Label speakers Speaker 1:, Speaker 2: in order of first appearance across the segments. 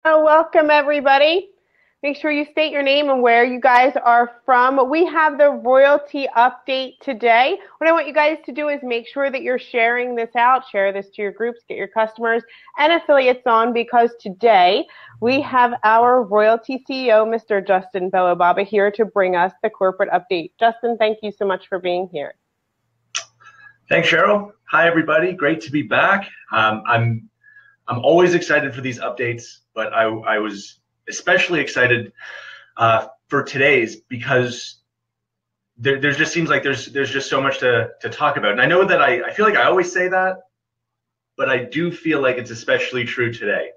Speaker 1: Welcome everybody. Make sure you state your name and where you guys are from. We have the royalty update today. What I want you guys to do is make sure that you're sharing this out, share this to your groups, get your customers and affiliates on, because today we have our royalty CEO, Mr. Justin Belobaba, here to bring us the corporate update. Justin, thank you so much for being here.
Speaker 2: Thanks, Cheryl. Hi, everybody. Great to be back. I'm always excited for these updates, but I was especially excited for today's because there just seems like there's just so much to talk about. And I know that I feel like I always say that, but I do feel like it's especially true today.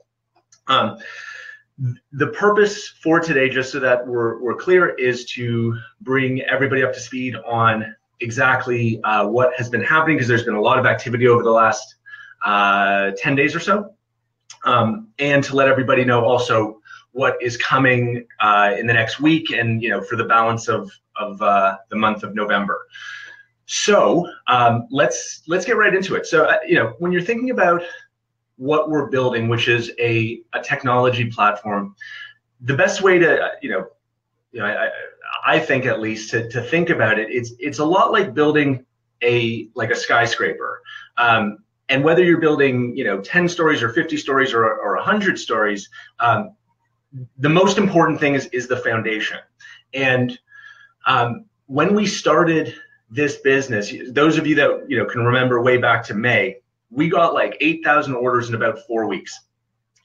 Speaker 2: The purpose for today, just so that we're clear, is to bring everybody up to speed on exactly what has been happening, because there's been a lot of activity over the last 10 days or so. And to let everybody know also what is coming in the next week and for the balance of the month of November. So let's get right into it. So when you're thinking about what we're building, which is a technology platform, the best way to I think, at least, to think about it, it's a lot like building a skyscraper. And whether you're building 10 stories or 50 stories or 100 stories, the most important thing is the foundation. And when we started this business, those of you that can remember way back to May, we got like 8,000 orders in about 4 weeks.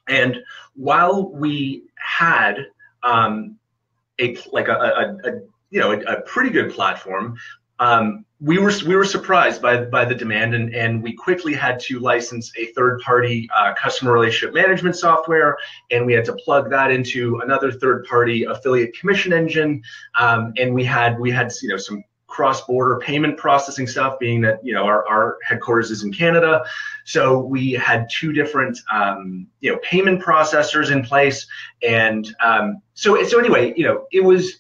Speaker 2: And while we had a pretty good platform, we were surprised by the demand, and we quickly had to license a third-party customer relationship management software, and we had to plug that into another third-party affiliate commission engine, and we had some cross-border payment processing stuff, being that our headquarters is in Canada, so we had two different payment processors in place, and so anyway, it was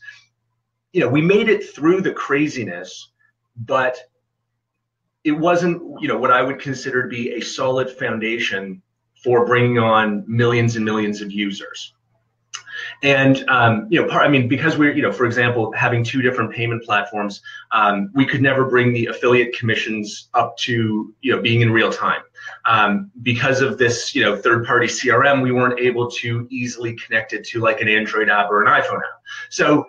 Speaker 2: we made it through the craziness, but it wasn't what I would consider to be a solid foundation for bringing on millions and millions of users. And because we're for example, having two different payment platforms, we could never bring the affiliate commissions up to being in real time. Because of this third-party CRM, we weren't able to easily connect it to like an Android app or an iPhone app. So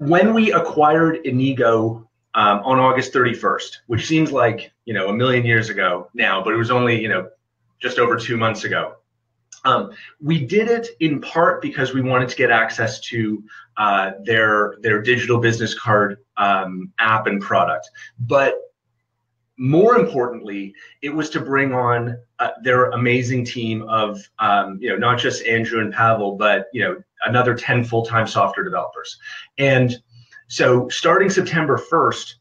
Speaker 2: when we acquired Inigo on August 31st, which seems like a million years ago now, but it was only just over 2 months ago, we did it in part because we wanted to get access to their digital business card app and product. But more importantly, it was to bring on their amazing team of not just Andrew and Pavel, but another 10 full-time software developers. And so starting September 1st,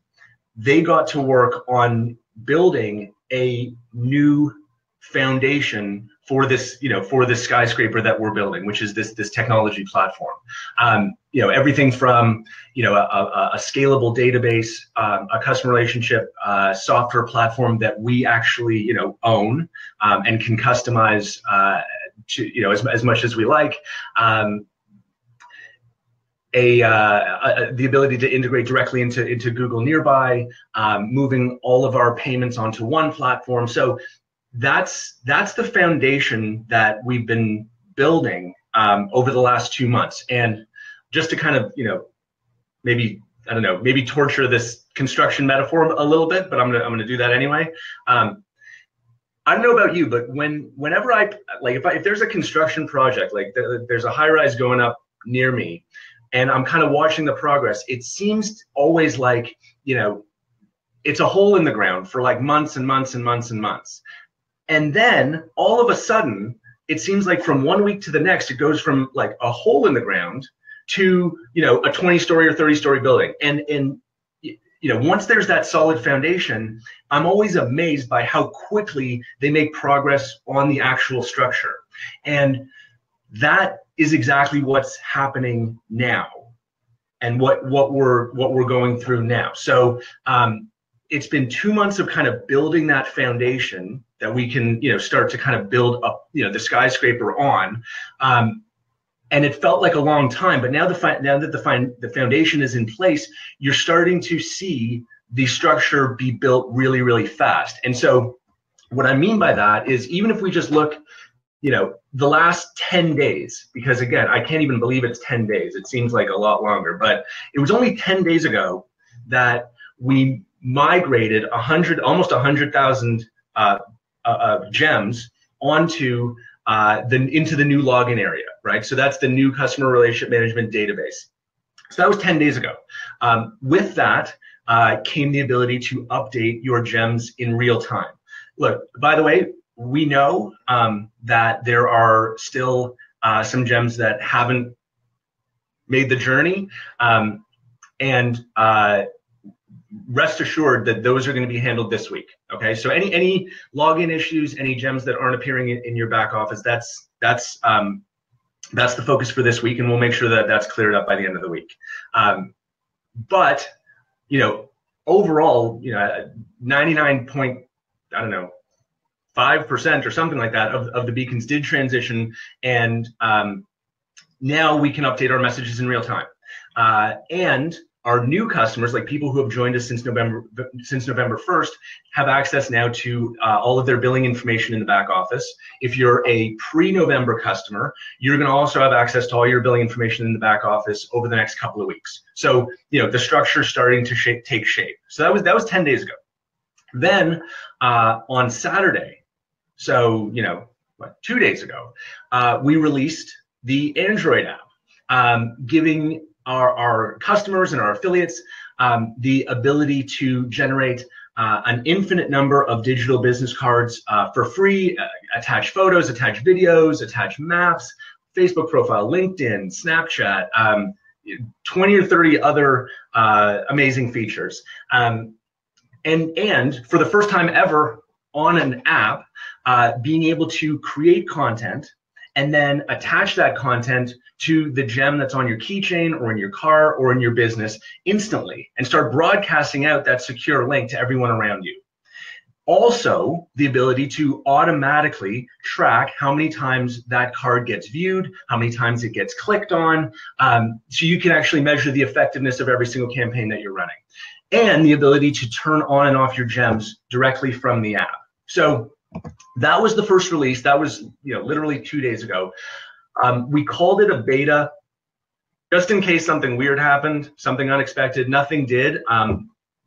Speaker 2: they got to work on building a new foundation for this skyscraper that we're building, which is this technology platform. Everything from a scalable database, a customer relationship software platform that we actually own and can customize to as much as we like. The ability to integrate directly into Google Nearby, moving all of our payments onto one platform. So that's the foundation that we've been building over the last 2 months. And just to kind of maybe torture this construction metaphor a little bit, but I'm gonna do that anyway. I don't know about you, but whenever if there's a construction project, like there's a high-rise going up near me, and I'm kind of watching the progress, it seems always like it's a hole in the ground for like months and months and months and months. And then all of a sudden, it seems like from 1 week to the next, it goes from like a hole in the ground to a 20-story or 30-story building. And once there's that solid foundation, I'm always amazed by how quickly they make progress on the actual structure. And that is exactly what's happening now, and what we're going through now. So it's been 2 months of kind of building that foundation that we can, start to kind of build up, the skyscraper on. And it felt like a long time, but now that the foundation is in place, you're starting to see the structure be built really, really fast. And so what I mean by that is, even if we just look, the last 10 days, because again, I can't even believe it's 10 days. It seems like a lot longer, but it was only 10 days ago that we migrated almost 100,000 gems onto into the new login area, right? So that's the new customer relationship management database. So that was 10 days ago. With that came the ability to update your gems in real time. Look, by the way, we know that there are still some gems that haven't made the journey, and rest assured that those are going to be handled this week. Okay, so any login issues, any gems that aren't appearing in your back office, that's the focus for this week, and we'll make sure that that's cleared up by the end of the week. But overall, 99.5% or something like that of the beacons did transition, and now we can update our messages in real time. And our new customers, like people who have joined us since November 1st, have access now to all of their billing information in the back office. If you're a pre-November customer, you're going to also have access to all your billing information in the back office over the next couple of weeks. So, the structure is starting to take shape. So that was 10 days ago. Then on Saturday, so 2 days ago, we released the Android app, giving our customers and our affiliates the ability to generate an infinite number of digital business cards for free, attach photos, attach videos, attach maps, Facebook profile, LinkedIn, Snapchat, 20 or 30 other amazing features. And for the first time ever on an app, being able to create content and then attach that content to the gem that's on your keychain or in your car or in your business instantly, and start broadcasting out that secure link to everyone around you. Also, the ability to automatically track how many times that card gets viewed, how many times it gets clicked on, so you can actually measure the effectiveness of every single campaign that you're running. And the ability to turn on and off your gems directly from the app. So that was the first release. That was literally 2 days ago. We called it a beta just in case something weird happened, something unexpected. Nothing did.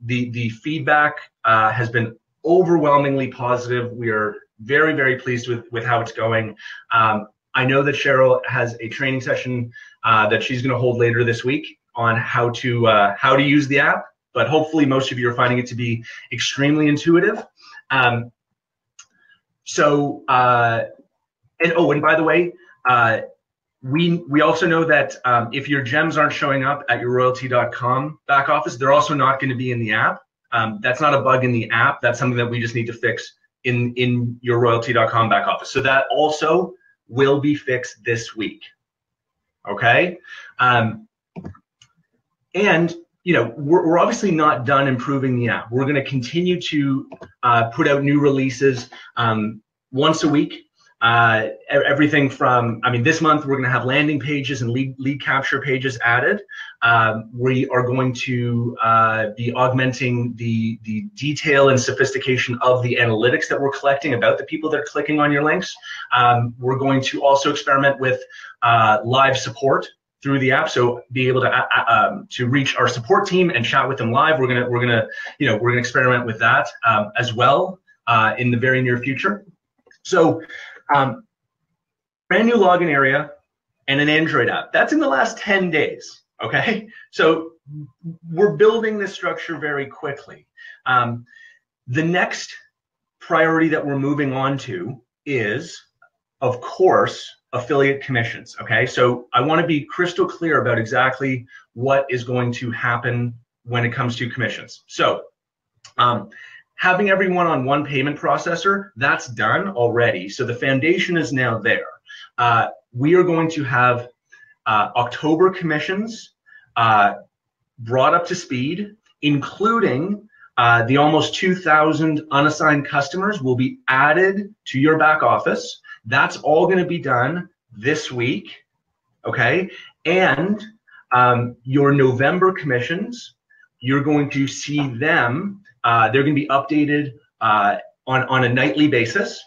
Speaker 2: The feedback has been overwhelmingly positive. We are very, very pleased with how it's going. I know that Cheryl has a training session that she's going to hold later this week on how to use the app, but hopefully most of you are finding it to be extremely intuitive. And by the way, we also know that if your gems aren't showing up at your royaltie.com back office, they're also not going to be in the app. That's not a bug in the app. That's something that we just need to fix in your royaltie.com back office. So that also will be fixed this week. Okay? And we're obviously not done improving the app. We're going to continue to put out new releases once a week. Everything from, this month we're going to have landing pages and lead capture pages added. We are going to be augmenting the detail and sophistication of the analytics that we're collecting about the people that are clicking on your links. We're going to also experiment with live support through the app, so be able to reach our support team and chat with them live. We're gonna experiment with that as well in the very near future. So brand new login area and an Android app. That's in the last 10 days. Okay, so we're building this structure very quickly. The next priority that we're moving on to is, of course, affiliate commissions. Okay, so I want to be crystal clear about exactly what is going to happen when it comes to commissions. So having everyone on one payment processor, that's done already. So the foundation is now there. We are going to have October commissions brought up to speed, including The almost 2,000 unassigned customers will be added to your back office. That's all going to be done this week, okay? And your November commissions, you're going to see them. They're going to be updated on a nightly basis.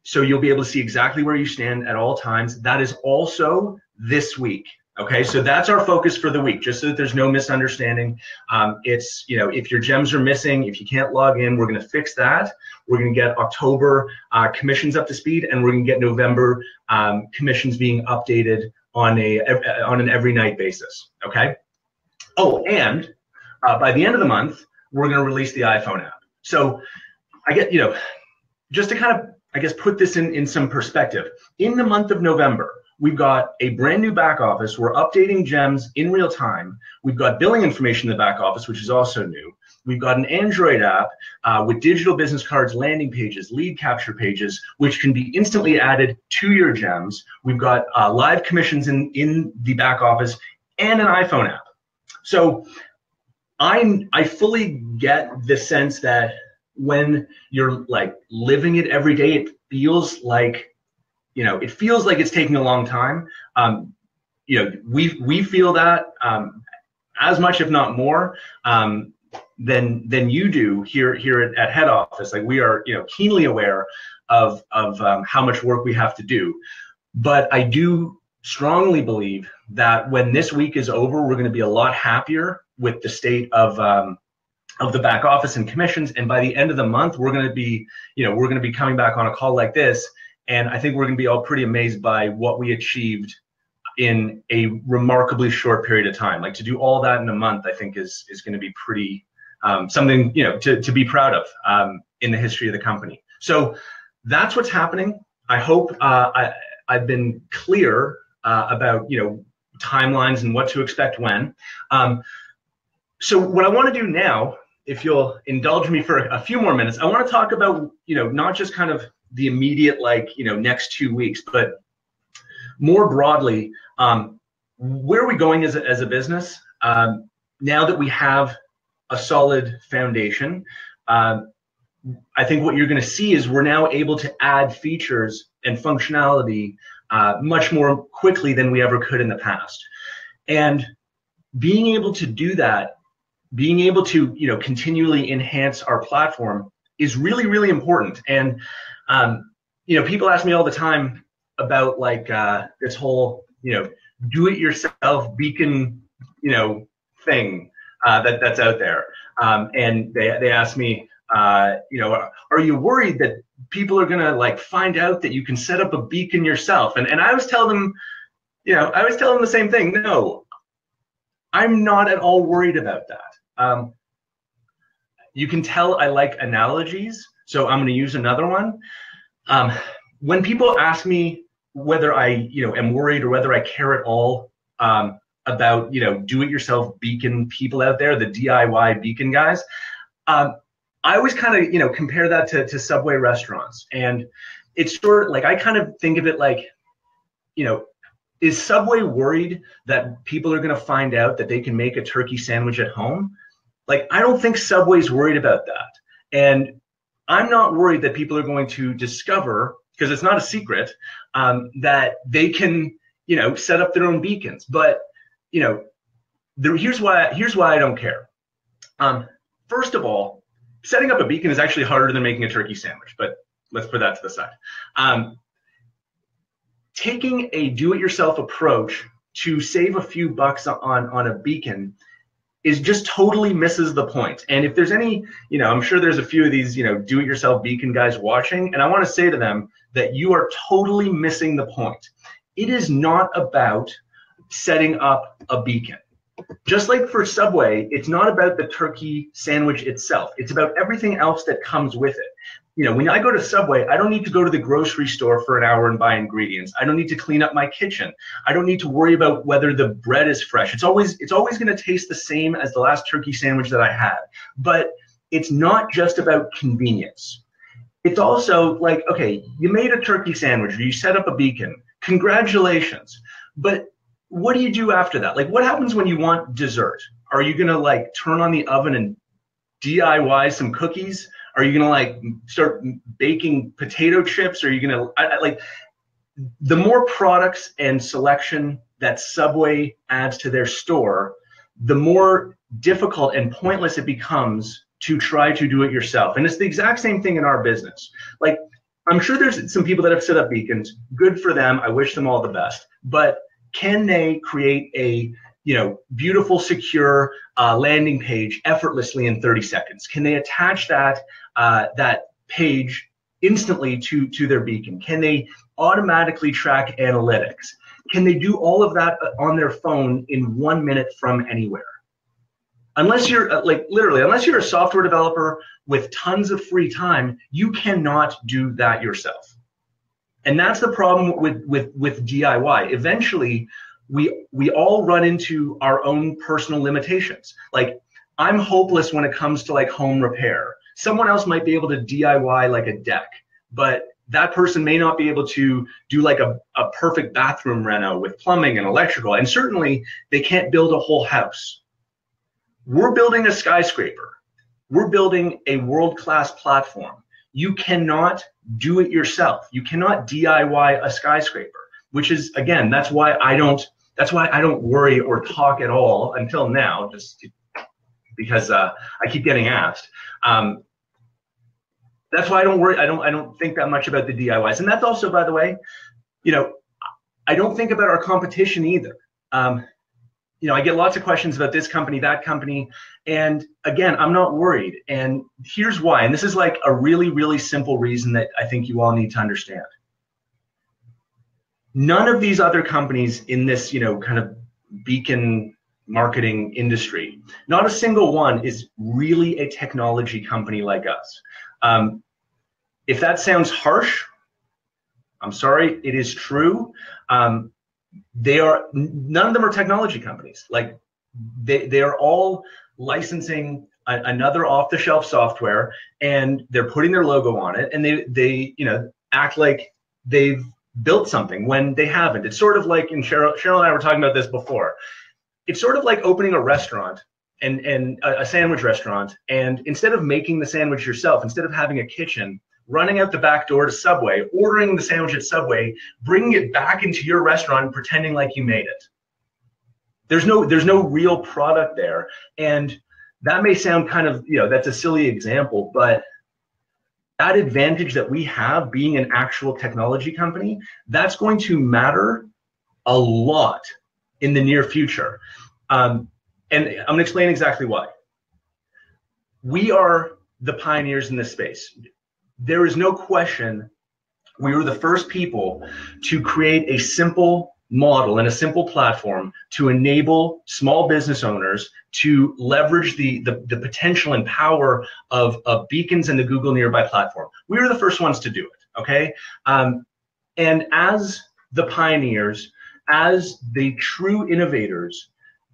Speaker 2: So you'll be able to see exactly where you stand at all times. That is also this week. Okay, so that's our focus for the week, just so that there's no misunderstanding. It's, you know, if your gems are missing, if you can't log in, we're going to fix that. We're going to get October commissions up to speed, and we're going to get November commissions being updated on an every night basis. Okay. Oh, and by the end of the month, we're going to release the iPhone app. So I get, you know, just to kind of, I guess, put this in some perspective. In the month of November, we've got a brand new back office. We're updating gems in real time. We've got billing information in the back office, which is also new. We've got an Android app with digital business cards, landing pages, lead capture pages, which can be instantly added to your gems. We've got live commissions in the back office and an iPhone app. So I fully get the sense that when you're like living it every day, it feels like, you know, it feels like it's taking a long time. You know, we feel that as much, if not more, than you do here at head office. Like, we are, you know, keenly aware of how much work we have to do. But I do strongly believe that when this week is over, we're going to be a lot happier with the state of the back office and commissions. And by the end of the month, we're going to be, you know, we're going to be coming back on a call like this. And I think we're going to be all pretty amazed by what we achieved in a remarkably short period of time. Like, to do all that in a month, I think is going to be pretty something, you know, to be proud of in the history of the company. So that's what's happening. I hope I've been clear about, you know, timelines and what to expect when. So what I want to do now, if you'll indulge me for a few more minutes, I want to talk about, you know, not just kind of the immediate, like, you know, next 2 weeks, but more broadly, where are we going as a business? Now that we have a solid foundation, I think what you're going to see is we're now able to add features and functionality much more quickly than we ever could in the past. And being able to do that, being able to, you know, continually enhance our platform is really, really important. And you know, people ask me all the time about, like, this whole, you know, do-it-yourself beacon, you know, thing that's out there. And they ask me, you know, are you worried that people are gonna, like, find out that you can set up a beacon yourself? And I always tell them, you know, the same thing. No, I'm not at all worried about that. You can tell I like analogies, so I'm going to use another one. When people ask me whether I, you know, am worried or whether I care at all about, you know, do-it-yourself beacon people out there, the DIY beacon guys, I always kind of, you know, compare that to Subway restaurants. And it's sort of like, I kind of think of it like, you know, is Subway worried that people are going to find out that they can make a turkey sandwich at home? Like, I don't think Subway's worried about that. And I'm not worried that people are going to discover, because it's not a secret, that they can, you know, set up their own beacons. But, you know, here's why I don't care. First of all, setting up a beacon is actually harder than making a turkey sandwich, but let's put that to the side. Taking a do-it-yourself approach to save a few bucks on a beacon is just totally misses the point. And if there's any, you know, I'm sure there's a few of these, you know, do-it-yourself beacon guys watching, and I want to say to them that you are totally missing the point. It is not about setting up a beacon. Just like for Subway, it's not about the turkey sandwich itself. It's about everything else that comes with it. You know, when I go to Subway, I don't need to go to the grocery store for an hour and buy ingredients. I don't need to clean up my kitchen. I don't need to worry about whether the bread is fresh. It's always going to taste the same as the last turkey sandwich that I had. But it's not just about convenience. It's also like, okay, you made a turkey sandwich or you set up a beacon. Congratulations. But what do you do after that? Like, what happens when you want dessert? Are you going to, like, turn on the oven and DIY some cookies? Are you gonna like start baking potato chips? Are you gonna like the more products and selection that Subway adds to their store, the more difficult and pointless it becomes to try to do it yourself. And it's the exact same thing in our business. Like, I'm sure there's some people that have set up beacons. Good for them. I wish them all the best. But can they create a beautiful, secure landing page effortlessly in 30 seconds? Can they attach that page instantly to their beacon? Can they automatically track analytics? Can they do all of that on their phone in 1 minute from anywhere? Unless you're unless you're a software developer with tons of free time, you cannot do that yourself. And that's the problem with DIY. Eventually, we all run into our own personal limitations. Like, I'm hopeless when it comes to like home repair. Someone else might be able to DIY like a deck, but that person may not be able to do like a perfect bathroom reno with plumbing and electrical. And certainly they can't build a whole house. We're building a skyscraper. We're building a world-class platform. You cannot do it yourself. You cannot DIY a skyscraper, which is, again, that's why I don't worry or talk at all until now, just because I keep getting asked. That's why I don't worry. I don't think that much about the DIYs. And that's also, by the way, I don't think about our competition either. I get lots of questions about this company, that company, and again, I'm not worried. And here's why. And this is like a really, really simple reason that I think you all need to understand. None of these other companies in this, kind of beacon marketing industry, not a single one is really a technology company like us. If that sounds harsh, I'm sorry, it is true. None of them are technology companies. Like, they are all licensing another off-the-shelf software, and they're putting their logo on it, and they act like they've built something when they haven't. It's sort of like, and Cheryl and I were talking about this before. It's sort of like opening a restaurant and a sandwich restaurant, and instead of making the sandwich yourself, instead of having a kitchen, running out the back door to Subway, ordering the sandwich at Subway, bringing it back into your restaurant and pretending like you made it. There's no real product there. And that may sound kind of, that's a silly example, but that advantage that we have being an actual technology company, that's going to matter a lot in the near future. And I'm going to explain exactly why. We are the pioneers in this space. There is no question we were the first people to create a simple model and a simple platform to enable small business owners to leverage the potential and power of beacons and the Google Nearby platform. We were the first ones to do it, okay? And as the pioneers, as the true innovators,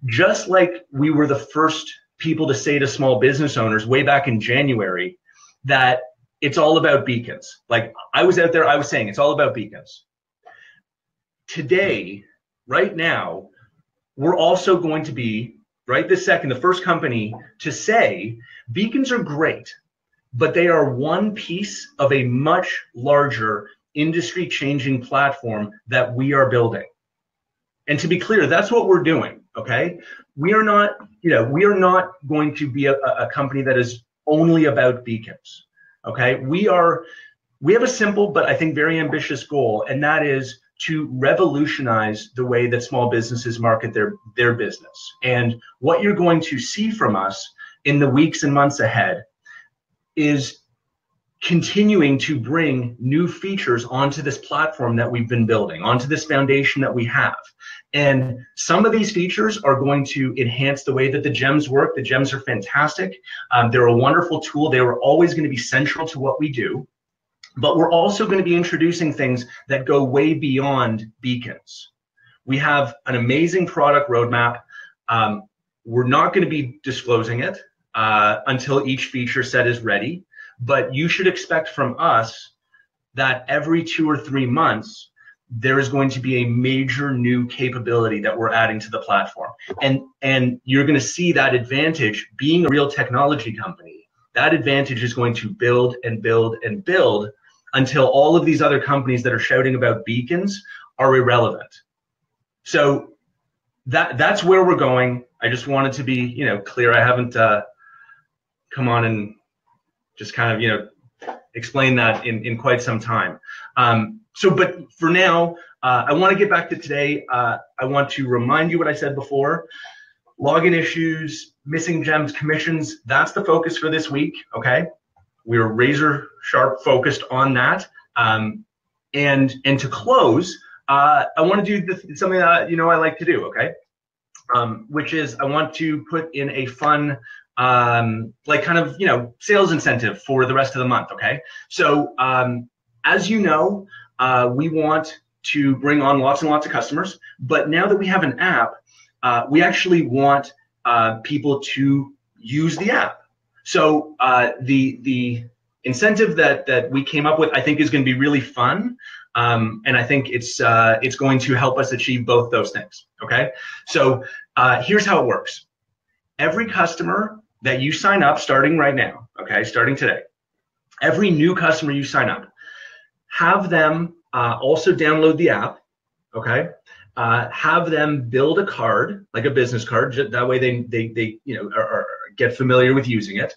Speaker 2: just like we were the first people to say to small business owners way back in January that it's all about beacons. Like, I was out there, I was saying it's all about beacons. Today, right now, we're also going to be, right this second, the first company to say beacons are great, but they are one piece of a much larger industry-changing platform that we are building. And to be clear, that's what we're doing, okay? We are not going to be a company that is only about beacons. Okay, we have a simple but I think very ambitious goal, and that is to revolutionize the way that small businesses market their business. And what you're going to see from us in the weeks and months ahead is continuing to bring new features onto this platform that we've been building, onto this foundation that we have. And some of these features are going to enhance the way that the gems work. The gems are fantastic. They're a wonderful tool. They were always going to be central to what we do. But we're also going to be introducing things that go way beyond beacons. We have an amazing product roadmap. We're not going to be disclosing it until each feature set is ready. But you should expect from us that every 2 or 3 months, there is going to be a major new capability that we're adding to the platform. And you're going to see that advantage being a real technology company that advantage is going to build and build and build until all of these other companies that are shouting about beacons are irrelevant. So that's where we're going. I just wanted to be, clear. I haven't come on and just kind of, explain that in quite some time. But for now, I want to get back to today. I want to remind you what I said before. Login issues, missing gems, commissions, that's the focus for this week, okay? We're razor sharp focused on that. And to close, I want to do something that I like to do, okay? Which is I want to put in a fun sales incentive for the rest of the month, okay? So as you know, we want to bring on lots and lots of customers, but now that we have an app, we actually want people to use the app. So the incentive that we came up with, I think, is going to be really fun, and I think it's going to help us achieve both those things. Okay, so here's how it works. Every customer that you sign up, starting right now, okay, starting today, every new customer you sign up, have them also download the app. Okay. Have them build a card, like a business card. That way they get familiar with using it.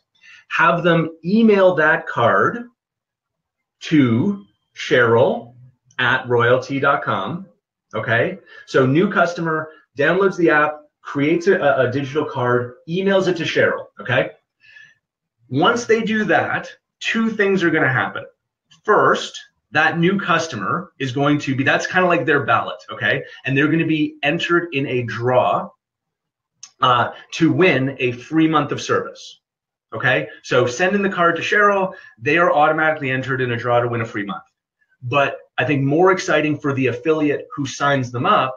Speaker 2: Have them email that card to Cheryl@royaltie.com. Okay, so new customer downloads the app, creates a digital card, emails it to Cheryl. Okay, once they do that, two things are going to happen. First, that new customer is going to be, that's kind of like their ballot, okay? And they're going to be entered in a draw to win a free month of service, okay? So send in the card to Cheryl, they are automatically entered in a draw to win a free month. But I think more exciting for the affiliate who signs them up,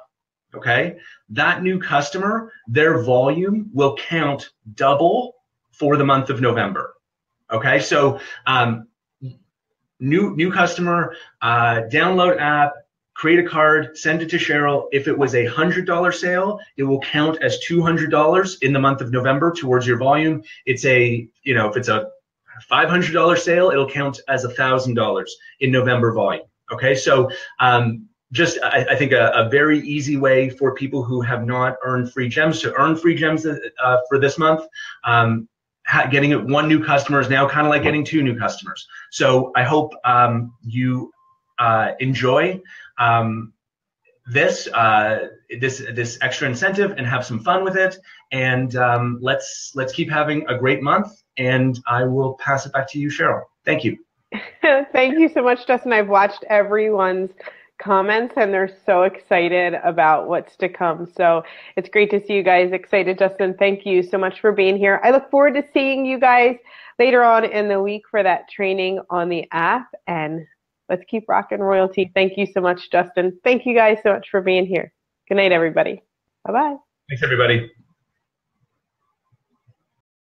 Speaker 2: okay? That new customer, their volume will count double for the month of November, okay? So, new customer, download app, create a card, send it to Cheryl. If it was a $100 sale, it will count as $200 in the month of November towards your volume. If it's a $500 sale, it'll count as $1,000 in November volume. Okay, so I think a very easy way for people who have not earned free gems to earn free gems for this month. Getting one new customer is now kind of like getting two new customers. So I hope you enjoy this extra incentive and have some fun with it. And let's keep having a great month. And I will pass it back to you, Cheryl. Thank you.
Speaker 1: Thank you so much, Justin. I've watched everyone's comments and they're so excited about what's to come. So it's great to see you guys excited. Justin, thank you so much for being here. I look forward to seeing you guys later on in the week for that training on the app, and let's keep rocking Royaltie. Thank you so much, Justin. Thank you guys so much for being here. Good night, everybody. Bye-bye.
Speaker 2: Thanks, everybody.